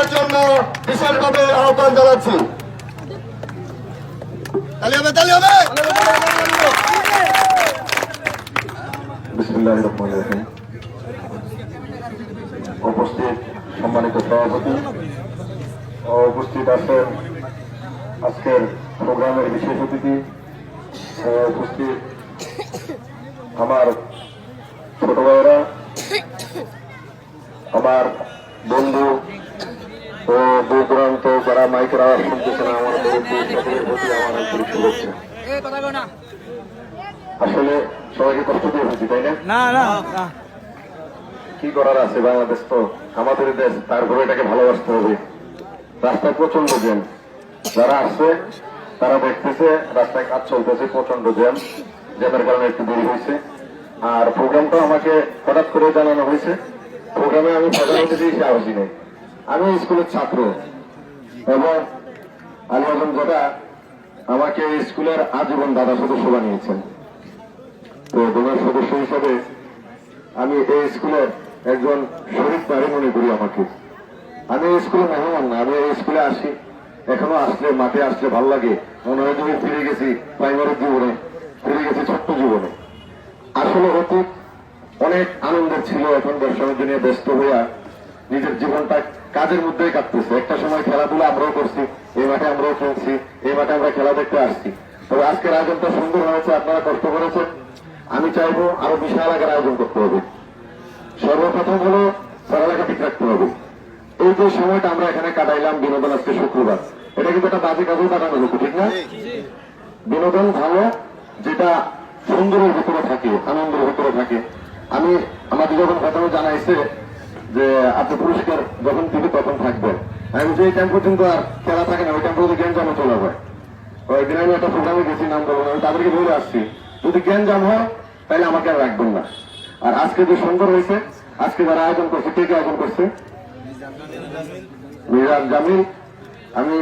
দেওয়ার জন্য বিশেষভাবে আহ্বান জানাচ্ছি। বিসমিল্লাহির রহমানির রহিম। উপস্থিত সম্মানিত সভাপতি ও উপস্থিত আছেন আজকের প্রোগ্রামের বিশেষ অতিথি, উপস্থিত আমার ছোট ভাইয়েরা, আমার বন্ধু ও দূর দূরান্ত যারা মাইকের আওয়াজ শুনতেছেন, আমার প্রতি আমার আন্তরিক শুভেচ্ছা। আসলে সবাইকে কষ্ট দিয়ে হয়েছি, তাই না? কি করার আছে, বাংলাদেশ তো আমাদের দেশ, তারপরে এটাকে ভালোবাসতে হবে। রাস্তায় প্রচন্ড জ্যাম, যারা আসছে তারা দেখতেছে রাস্তায় কাজ চলতেছে, প্রচন্ড জ্যাম, জ্যামের কারণে একটু দেরি হয়েছে। আর প্রোগ্রামটা আমাকে হঠাৎ করে জানানো হয়েছে। প্রোগ্রামে আমি প্রধান অতিথি হিসেবে আসি নাই, আমি স্কুলের ছাত্র এবং আলী আজম যেটা আমাকে স্কুলের আজীবন দাদা সদস্য বানিয়েছেন। তো দলের সদস্য হিসাবে আমি এই স্কুলের একজন শহীদ ভাই মনে করি আমাকে। আমি এই স্কুলে মেহমান না, আমি এই স্কুলে আসি, এখনো আসলে মাঠে আসলে ভালো লাগে, মনে হয় তুমি ফিরে গেছি প্রাইমারি জীবনে, ফিরে গেছি ছোট্ট জীবনে। আসলে অতীত অনেক আনন্দের ছিল, এখন ব্যবসার জন্য ব্যস্ত হইয়া নিজের জীবনটা কাজের মধ্যেই কাটতেছে। একটা সময় খেলাধুলা আমরাও করছি, এই মাঠে আমরাও খেলছি, এই মাঠে আমরা খেলা দেখতে আসছি। তবে আজকের আয়োজনটা সুন্দর হয়েছে, আপনারা কষ্ট করেছেন। আমি চাইবো আরো বিশাল আকার আয়োজন করতে হবে। সর্বপ্রথম হলো পড়ালেখা ঠিক রাখতে হবে। এই যে সময়টা আমরা এখানে কাটাইলাম বিনোদন, আজকে শুক্রবার, এটা কিন্তু একটা বাজে কাজেও কাটানো হতো, ঠিক না? বিনোদন ভালো, যেটা সুন্দরের ভিতরে থাকে, আনন্দের ভিতরে থাকে। আমি আমাদের যখন প্রথমে জানাইছে যে আপনি পুরস্কার যখন দিবে তখন থাকবেন, আমি যে টাইম পর্যন্ত আর খেলা থাকে না, ওই টাইম পর্যন্ত জ্ঞান জামা চলে যায়। ওইদিন আমি একটা প্রোগ্রামে গেছি, নাম বলবো না, আমি তাদেরকে বলে আসছি যদি জ্ঞান জাম হয় তাহলে আমাকে আর রাখবেন না। আর আজকে যে সুন্দর হয়েছে, আজকে যারা আয়োজন করছে, কে কে আয়োজন করছে? মিরাজ জামিল। আমি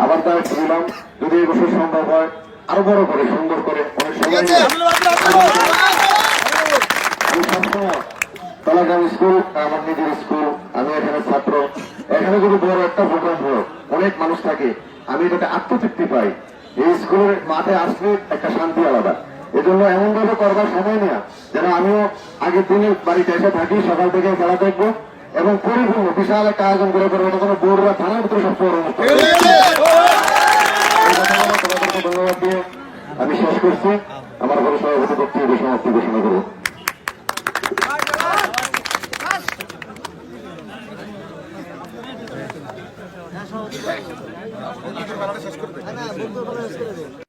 আবার তার দিলাম, যদি এই বছর সম্ভব হয় আরো বড় করে সুন্দর করে অনেক সময়। আমি সবসময় তলাগ্রাম স্কুল আমার নিজের স্কুল, আমি এখানে ছাত্র, এখানে যদি বড় একটা প্রোগ্রাম হয়, অনেক মানুষ থাকে, আমি এটাতে আত্মতৃপ্তি পাই। এই স্কুলের মাঠে আসলে একটা শান্তি আলাদা। এজন্য এমন ভাবে করবার সময় নেয়া যেন আমিও আগের দিনে বাড়িতে এসে থাকি, সকাল থেকে খেলা দেখবো এবং পরিপূর্ণ বিশাল একটা আয়োজন করে করবো, এটা কোনো বড়রা থানার ভিতরে সবচেয়ে বড় অনুষ্ঠান। ধন্যবাদ দিয়ে আমি শেষ করছি, আমার ঘরে সভাপতি বক্তব্য সমাপ্তি ঘোষণা করবো। শেষ করবে।